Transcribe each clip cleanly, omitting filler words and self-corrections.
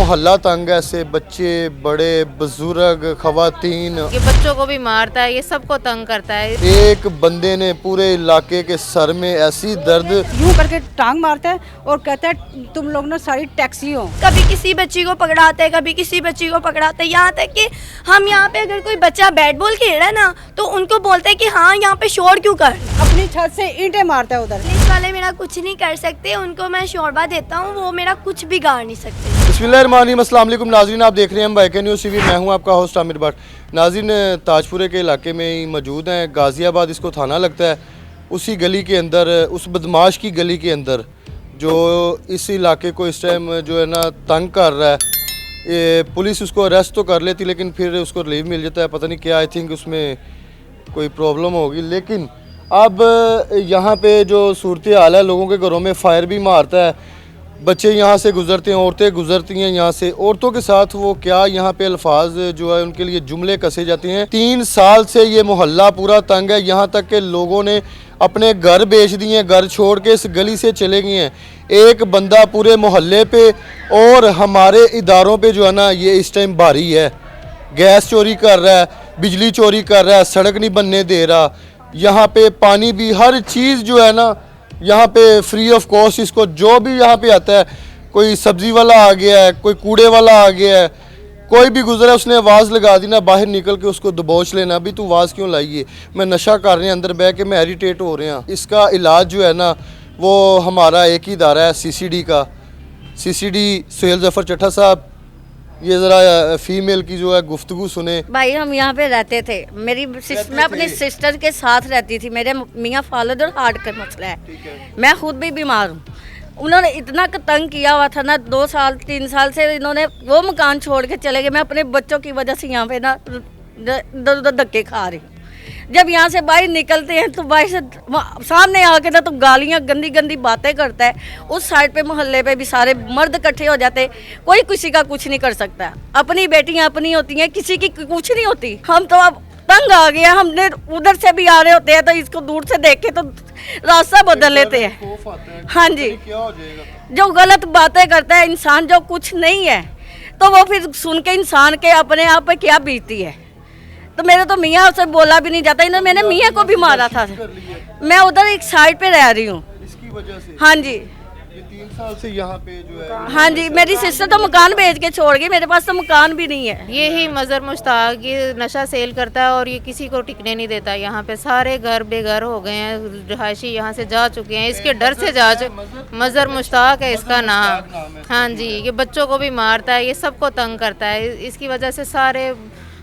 मोहल्ला तंग है, ऐसे बच्चे बड़े बुजुर्ग खवातीन, ये बच्चों को भी मारता है, ये सबको तंग करता है। एक बंदे ने पूरे इलाके के सर में ऐसी दर्द यूं करके टांग मारता है और कहता है तुम लोग ना सारी टैक्सी हो। कभी किसी बच्ची को पकड़ाते हैं, कभी किसी बच्ची को पकड़ाते हैं। यहाँ तक कि हम यहाँ पे अगर कोई बच्चा बैट बॉल खेल रहा है ना तो उनको बोलते हैं कि हाँ यहाँ पे शोर क्यों कर। अपनी छत से ईंटें मारता है उधर। पुलिस वाले मेरा कुछ नहीं कर सकते, उनको मैं शोरबा देता हूँ, वो मेरा कुछ बिगाड़ नहीं सकते। बिस्मिल्लाहिर्रहमानिर्रहीम, अस्सलाम वालेकुम नाज़रीन, आप देख रहे हैं बाइक न्यूज़ टीवी। मैं हूं आपका होस्ट आमिर भट्ट। नाज़रीन, ताजपुरे के इलाके में ही मौजूद हैं। गाज़ियाबाद इसको थाना लगता है। उसी गली के अंदर, उस बदमाश की गली के अंदर जो इस इलाके को इस टाइम जो है ना तंग कर रहा है, ये पुलिस उसको अरेस्ट तो कर लेती लेकिन फिर उसको रिलीव मिल जाता है। पता नहीं क्या, आई थिंक उसमें कोई प्रॉब्लम होगी। लेकिन अब यहाँ पे जो सूरत हाल है, लोगों के घरों में फायर भी मारता है, बच्चे यहाँ से गुजरते हैं, औरतें गुजरती हैं यहाँ से, औरतों के साथ वो क्या यहाँ पे अल्फाज जो है उनके लिए जुमले कसे जाते हैं। 3 साल से ये मोहल्ला पूरा तंग है, यहाँ तक कि लोगों ने अपने घर बेच दिए हैं, घर छोड़ के इस गली से चले गए हैं। एक बंदा पूरे मोहल्ले पे और हमारे इदारों पे जो है ना ये इस टाइम भारी है। गैस चोरी कर रहा है, बिजली चोरी कर रहा है, सड़क नहीं बनने दे रहा, यहाँ पे पानी भी, हर चीज़ जो है ना यहाँ पे फ्री ऑफ कॉस्ट। इसको जो भी यहाँ पे आता है, कोई सब्ज़ी वाला आ गया है, कोई कूड़े वाला आ गया है, कोई भी गुजरा उसने आवाज़ लगा दी ना, बाहर निकल के उसको दबोच लेना। अभी तू आवाज़ क्यों लाई है, मैं नशा कर रहे हैं, अंदर बह के मैं इरिटेट हो रहे हैं। इसका इलाज जो है ना वो हमारा एक ही इदारा है, CCD का। CCD सुहेल जफ़र चट्टा साहब, ये ज़रा फीमेल की जो है गुफ्तगू सुने। भाई हम यहाँ पे रहते थे, मैं अपनी सिस्टर के साथ रहती थी। मेरे मियाँ फालद और हार्ट का मसला है, मैं खुद भी बीमार हूँ। उन्होंने इतना तंग किया हुआ था ना, 2 साल 3 साल से इन्होंने वो मकान छोड़ के चले गए। मैं अपने बच्चों की वजह से यहाँ पे ना इधर उधर धक्के खा रही हूँ। जब यहाँ से बाहर निकलते हैं तो बाहर से सामने आके ना तो गालियाँ गंदी गंदी बातें करता है। उस साइड पे मोहल्ले पे भी सारे मर्द इकट्ठे हो जाते, कोई किसी का कुछ नहीं कर सकता। अपनी बेटियाँ अपनी होती हैं, किसी की कुछ नहीं होती। हम तो अब तंग आ गया, हमने उधर से भी आ रहे होते हैं तो इसको दूर से देख के तो रास्ता बदल लेते हैं। हाँ जी, जो गलत बातें करता है इंसान, जो कुछ नहीं है, तो वो फिर सुन के इंसान के अपने आप पे क्या बीतती है। तो मेरे तो मियाँ से बोला भी नहीं जाता, इन्होंने मैंने मियाँ को भी मारा था। मैं उधर एक साइड पे रह रही हूँ इसकी वजह से। हाँ जी, ये 3 साल से यहाँ पे जो है। हाँ जी, मेरी सिस्टर तो मकान बेच के छोड़ गई, मेरे पास तो मकान भी नहीं है। ये ही मज़र मुश्ताक ये नशा सेल करता है और ये किसी को टिकने नहीं देता। यहाँ पे सारे घर बेघर हो गए हैं, रहायशी यहाँ से जा चुके हैं, इसके डर से जा चुके। मज़र मुश्ताक है इसका नाम। हाँ जी, ये बच्चों को भी मारता है, ये सबको तंग करता है। इसकी वजह से सारे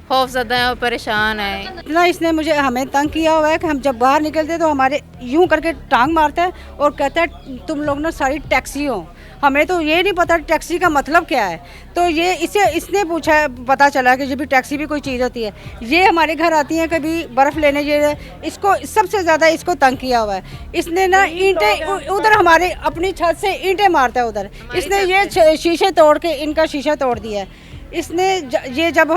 खौफज़दा हैं और परेशान हैं। इतना इसने हमें तंग किया हुआ है कि हम जब बाहर निकलते तो हमारे यूं करके टांग मारता है और कहता है तुम लोग ना सारी टैक्सी हो। हमें तो ये नहीं पता टैक्सी का मतलब क्या है, तो ये इसने पूछा, पता चला कि जब भी टैक्सी भी कोई चीज़ होती है। ये हमारे घर आती है कभी बर्फ़ लेने, ये इसको सबसे ज़्यादा इसको तंग किया हुआ है। इसने ना ईंटें उधर हमारे अपनी छत से ईंटें मारता है उधर। इसने ये शीशे तोड़ के इनका शीशा तोड़ दिया है। इसने ये जब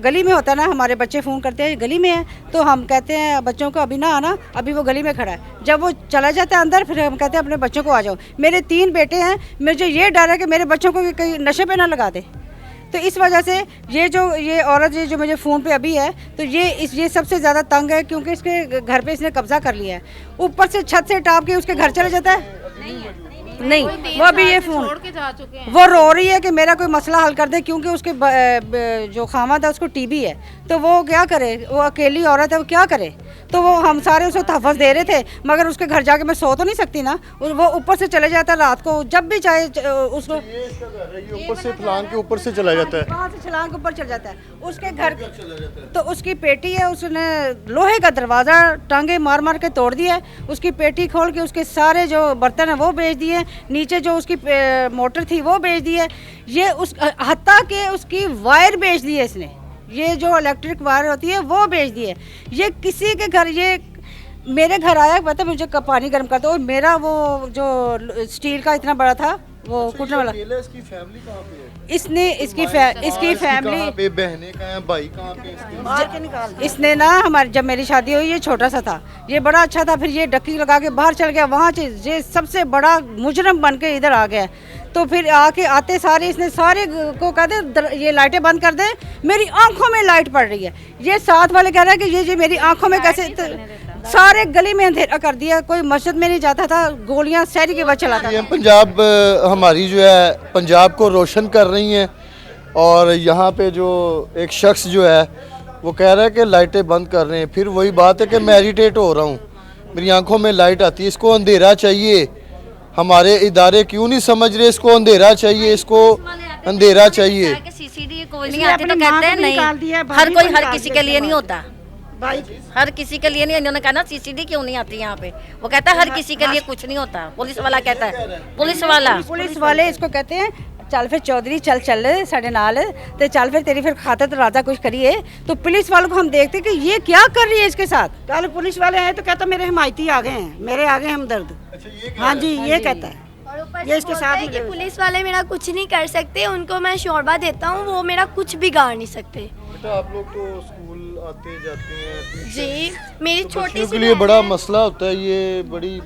गली में होता है ना, हमारे बच्चे फ़ोन करते हैं गली में है, तो हम कहते हैं बच्चों को अभी ना आना, अभी वो गली में खड़ा है। जब वो चला जाता है अंदर, फिर हम कहते हैं अपने बच्चों को आ जाओ। मेरे 3 बेटे हैं, मुझे ये डर है कि मेरे बच्चों को कहीं नशे पे ना लगा दे। तो इस वजह से ये औरत जो मुझे फ़ोन पे अभी है, तो ये सबसे ज़्यादा तंग है क्योंकि इसके घर पे इसने कब्ज़ा कर लिया है। ऊपर से छत से टाप के उसके घर चला जाता है। नहीं, वो अभी ये फ़ोन छोड़ के जा चुके हैं। वो रो रही है कि मेरा कोई मसला हल कर दे, क्योंकि उसके जो खामद है उसको TB है, तो वो क्या करे, वो अकेली औरत है, वो क्या करे। तो वो हम सारे उसको तहफ़्फ़ुज़ दे रहे थे, मगर उसके घर जाके मैं सो तो नहीं सकती ना। वो ऊपर से चले जाता है रात को, जब भी चाहे उसको ऊपर से फलांग के ऊपर से चला जाता है, वहाँ से छलांग के ऊपर चल जाता है उसके घर। तो उसकी पेटी है, उसने लोहे का दरवाज़ा टांगे मार मार के तोड़ दिया है। उसकी पेटी खोल के उसके सारे जो बर्तन हैं वो बेच दिए, नीचे जो उसकी मोटर थी वो बेच दी है। ये हत्ता के उसकी वायर बेच दी है इसने, ये जो इलेक्ट्रिक वायर होती है वो बेच दी है। ये किसी के घर, ये मेरे घर आया, पता मुझे पानी गर्म करता, और मेरा वो जो स्टील का इतना बड़ा था वो कूटने वाला। इसकी फैमिली कहाँ पे है? इसकी फैमिली कहाँ पे, बहनें कहाँ हैं, भाई कहाँ पे इसके? इसने ना हमारी जब मेरी शादी हुई ये छोटा सा था, ये बड़ा अच्छा था, फिर ये डक्की लगा के बाहर चल गया, वहाँ से ये सबसे बड़ा मुजरम बन के इधर आ गया। तो फिर आते सारे इसने सारे को कह दे ये लाइटें बंद कर दे, मेरी आंखों में लाइट पड़ रही है। ये साथ वाले कह रहे हैं कि ये मेरी आंखों में कैसे, सारे गली में अंधेरा कर दिया, कोई मस्जिद में नहीं जाता था, गोलियां शहरी के बाद चलाता था। पंजाब हमारी जो है पंजाब को रोशन कर रही हैं, और यहाँ पे जो एक शख्स जो है वो कह रहा है कि लाइटें बंद कर रहे हैं। फिर वही बात है कि मैं इरिटेट हो रहा हूँ, मेरी आंखों में लाइट आती है। इसको अंधेरा चाहिए, हमारे इदारे क्यों नहीं समझ रहे? इसको अंधेरा चाहिए, इसको अंधेरा चाहिए। सीसीडी कोई नहीं आती तो कहते हैं नहीं, हर कोई हर किसी के लिए नहीं होता, हर किसी के लिए नहीं। इन्होंने कहा ना सीसीडी क्यों नहीं आती यहाँ पे, वो कहता है हर किसी के लिए कुछ नहीं होता। पुलिस वाला कहता है, पुलिस वाले इसको कहते हैं चल फिर चौधरी चल साढ़े नाल तो चल फिर तेरी फिर खातर तो राजा कुछ करिए। तो पुलिस वालों को हम देखते कि ये क्या कर रही है इसके साथ। कल पुलिस वाले आए तो कहता मेरे हिमायती आ गए हैं, मेरे आगे हमदर्द। हाँ जी, ये कहता है। ये इसके साथ कि पुलिस वाले मेरा कुछ नहीं कर सकते, उनको मैं शोरबा देता हूँ, वो मेरा कुछ बिगाड़ नहीं सकते। बेटा आप लोग तो स्कूल आते जाते हैं जी, मेरी छोटी सी के लिए बड़ा मसला होता है, ये बड़ी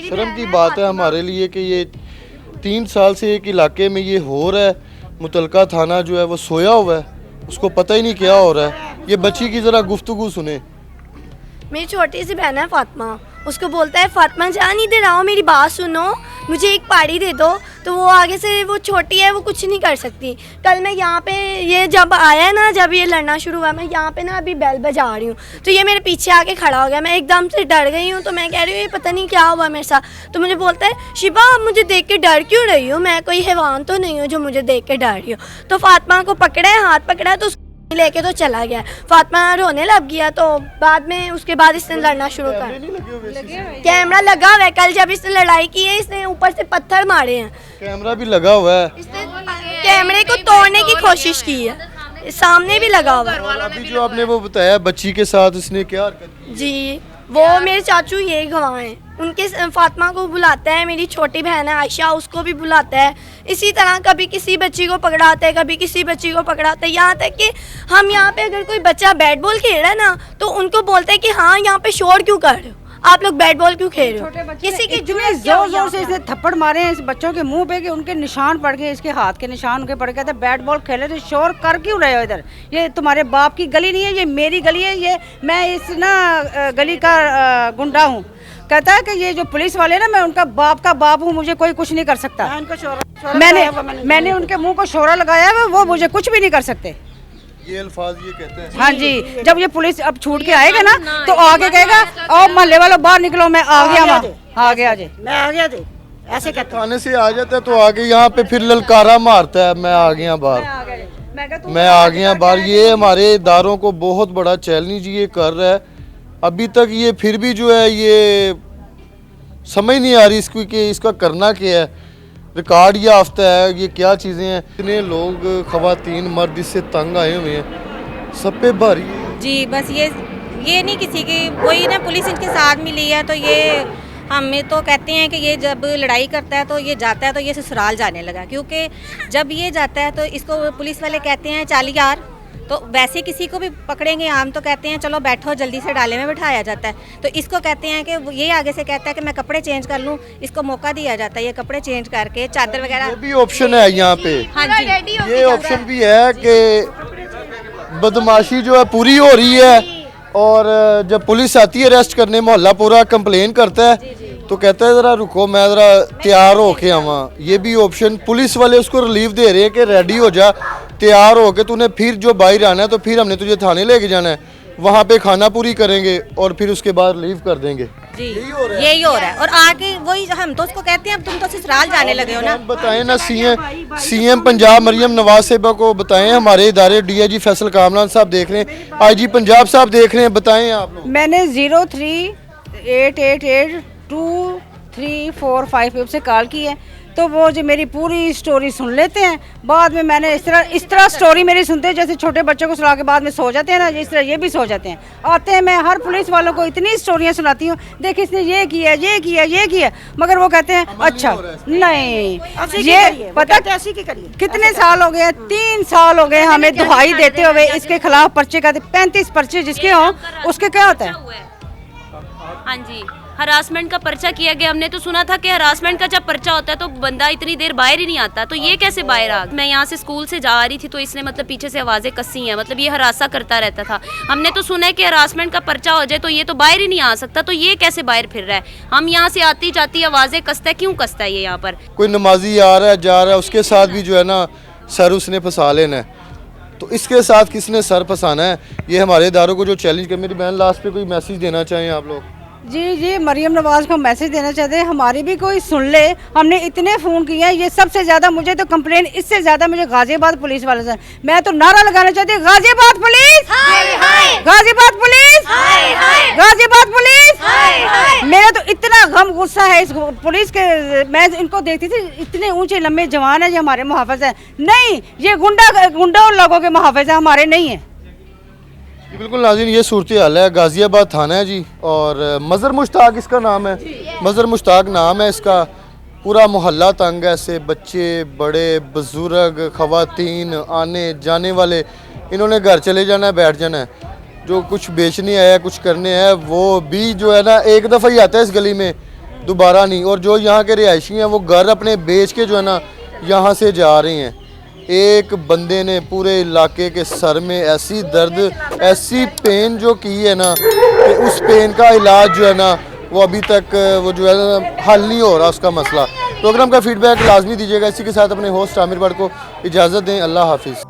शर्म की बात है हमारे लिए कि ये 3 साल से एक इलाके में ये हो रहा है। मुतलका थाना जो है वो सोया हुआ है, उसको पता ही नहीं क्या हो रहा है। ये बच्ची की ज़रा गुफ्तगू सुने। मेरी छोटी सी बहन है फातिमा, उसको बोलता है फातिमा जान इधर आओ, मेरी बात सुनो, मुझे एक पाड़ी दे दो। तो वो आगे से, वो छोटी है, वो कुछ नहीं कर सकती। कल मैं यहाँ पे, ये जब आया ना, जब ये लड़ना शुरू हुआ, मैं यहाँ पे ना अभी बेल बजा रही हूँ, तो ये मेरे पीछे आके खड़ा हो गया। मैं एकदम से डर गई हूँ, तो मैं कह रही हूँ ये पता नहीं क्या हुआ मेरे साथ। तो मुझे बोलता है शिबा आप मुझे देख के डर क्यों रही हो, मैं कोई हैवान तो नहीं हूँ जो मुझे देख के डर रही हो। तो फातिमा को पकड़ा है, हाथ पकड़ा है, तो लेके तो चला गया। फातिमा रोने लग गया, तो बाद में उसके बाद इसने लड़ना शुरू कर। कैमरा लगा हुआ है, कल जब इसने लड़ाई की है इसने ऊपर से पत्थर मारे हैं। कैमरा भी लगा हुआ है, इसने कैमरे को तोड़ने की कोशिश की है, सामने भी लगा हुआ है। अभी जो आपने वो बताया बच्ची के साथ इसने क्या हरकत की? जी, वो मेरे चाचू ये गवाह हैं, उनके फातिमा को बुलाता है, मेरी छोटी बहन है आयशा, उसको भी बुलाता है। इसी तरह कभी किसी बच्ची को पकड़ाता है, कभी किसी बच्ची को पकड़ाता है। यहाँ तक कि हम यहाँ पे अगर कोई बच्चा बैट बॉल खेल रहा है ना, तो उनको बोलते हैं कि हाँ यहाँ पे शोर क्यों कर रहे हो, आप लोग बैट बॉल क्यों खेल रहे हो। किसी के इतने जोर से इसने थप्पड़ मारे हैं इस बच्चों के मुंह पे कि उनके निशान पड़ गए, इसके हाथ के निशान उनके पड़ गए थे। बैट बॉल खेले थे, शोर कर क्यों रहे हो इधर, ये तुम्हारे बाप की गली नहीं है, ये मेरी गली है, ये मैं इस ना गली का गुंडा हूँ। कहता है कि ये जो पुलिस वाले ना, मैं उनका बाप का बाप हूँ, मुझे कोई कुछ नहीं कर सकता। मैंने उनके मुंह को शोरा लगाया है, वो मुझे कुछ भी नहीं कर सकते। ये अल्फाज ये कहते हैं। हाँ जी, जब ये पुलिस अब छूट के आएगा ना तो आगे कहेगा और मोहल्ले वालों बाहर निकलो, मैं आ गया, वहाँ आ गया जी, मैं आ गया जी, ऐसे कहते। थाने से आ जाता है तो आगे यहाँ पे फिर ललकारा मारता है, मैं आ गया बाहर, मैं आ गया बाहर। ये हमारे इदारों को बहुत बड़ा चैलेंज ये कर रहा है। अभी तक ये फिर भी जो है ये समझ नहीं आ रही इसकी कि इसका करना क्या है। रिकॉर्ड याफ्ता है, ये क्या चीज़ें हैं। इतने लोग ख़वातीन मर्द इससे तंग आए हुए हैं, सब पे भारी है जी। बस ये नहीं किसी की कोई ना पुलिस इनके साथ मिली है, तो ये हमें तो कहते हैं कि ये जब लड़ाई करता है तो ये जाता है तो ये ससुराल जाने लगा, क्योंकि जब ये जाता है तो इसको पुलिस वाले कहते हैं चल यार, तो वैसे किसी को भी पकड़ेंगे हम तो कहते हैं चलो बैठो, जल्दी से डाले में बिठाया जाता है। तो इसको कहते हैं कि ये आगे से कहता है कि मैं कपड़े चेंज कर लूँ, इसको मौका दिया जाता है, ये कपड़े चेंज करके चादर वगैरह। ये भी ऑप्शन है यहाँ पे, हाँ जी, ये ऑप्शन भी है कि बदमाशी जो है पूरी हो रही है, और जब पुलिस आती है अरेस्ट करने, मोहल्ला पूरा कंप्लेन करता है तो कहता है ज़रा रुको मैं ज़रा तैयार हो के आवा। ये भी ऑप्शन, पुलिस वाले उसको रिलीफ दे रहे हैं कि रेडी हो जा, तैयार हो के तूने फिर जो बाहर आना है तो फिर हमने तुझे थाने लेके जाना है, वहाँ पे खाना पूरी करेंगे और फिर उसके बाद रिलीव कर देंगे। जी यही हो रहा है। और आगे वही हम तो उसको कहते हैं अब तुम तो ससुराल जाने लगे हो ना। बताएं ना सीएम पंजाब मरियम नवाज साहिबा को बताएं, हमारे इदारे डीआईजी फैसल कामरान साहब देख रहे हैं, आईजी पंजाब साहब देख रहे हैं, बताएं आप लोग। मैंने 038882 345 से कॉल की है, तो वो जो मेरी पूरी स्टोरी सुन लेते हैं। बाद में मैंने इस तरह स्टोरी मेरी सुनते हैं जैसे छोटे बच्चों को सुना के बाद में सो जाते हैं ना, इस तरह ये भी सो जाते हैं। आते हैं, मैं हर पुलिस वालों को इतनी स्टोरियाँ सुनाती हूँ, देख इसने ये किया, ये किया, ये किया, मगर वो कहते हैं अच्छा नहीं, ये पता कितने साल हो गए, 3 साल हो गए हमें दुहाई देते हुए इसके खिलाफ पर्चे का 35 पर्चे जिसके हों उसके क्या होता है। हाँ जी, हरासमेंट का पर्चा किया गया। हमने तो सुना था कि हरासमेंट का जब पर्चा होता है तो बंदा इतनी देर बाहर ही नहीं आता, तो ये कैसे बाहर आ गया? मैं यहाँ से स्कूल से जा रही थी तो इसने मतलब पीछे से आवाज़ें कसी हैं, मतलब ये हरासा करता रहता था। हमने तो सुना है कि हरासमेंट का पर्चा हो जाए तो ये तो बाहर ही नहीं आ सकता, तो ये कैसे बाहर फिर रहा है? हम यहाँ से आती जाती आवाज़ें कसता है, क्यों कसता है ये यहाँ पर? कोई नमाजी आ रहा है, जा रहा है, उसके साथ भी जो है ना सर उसने फंसा लेना है, तो इसके साथ किसने सर फंसाना है? ये हमारे इदारों को जो चैलेंज कर। मेरी बहन लास्ट पे कोई मैसेज देना चाहें आप लोग? जी मरियम नवाज को मैसेज देना चाहते हैं, हमारी भी कोई सुन ले। हमने इतने फ़ोन किए हैं, ये सबसे ज़्यादा मुझे तो कंप्लेन इससे ज़्यादा मुझे गाजियाबाद पुलिस वाले से। मैं तो नारा लगाना चाहती हूँ, Ghaziabad police, Ghaziabad police, Ghaziabad police. मेरा तो इतना गम गुस्सा है इस पुलिस के। मैं इनको देखती थी, इतने ऊंचे लंबे जवान है, ये हमारे मुहाफ़िज़ है। नहीं, ये गुंडा लोगों के मुहाफ़िज़ है, हमारे नहीं है। बिल्कुल नाज़रीन, ये सूरत हाल है। गाज़ियाबाद थाना है जी, और मज़र मुश्ताक इसका नाम है, मज़र मुश्ताक नाम है इसका। पूरा मोहल्ला तंग है ऐसे, बच्चे बड़े बुज़ुर्ग ख़वातीन आने जाने वाले, इन्होंने घर चले जाना है, बैठ जाना है। जो कुछ बेचने आया कुछ करने आया वो भी जो है ना एक दफ़ा ही आता है इस गली में, दोबारा नहीं। और जो यहाँ के रिहायशी हैं वो घर अपने बेच के जो है ना यहाँ से जा रहे हैं। एक बंदे ने पूरे इलाके के सर में ऐसी दर्द, ऐसी पेन जो की है ना कि उस पेन का इलाज जो है ना वो अभी तक वो जो है ना हल नहीं हो रहा उसका मसला। प्रोग्राम का फीडबैक लाजमी दीजिएगा। इसी के साथ अपने होस्ट आमिर भट्ट को इजाज़त दें। अल्लाह हाफिज़।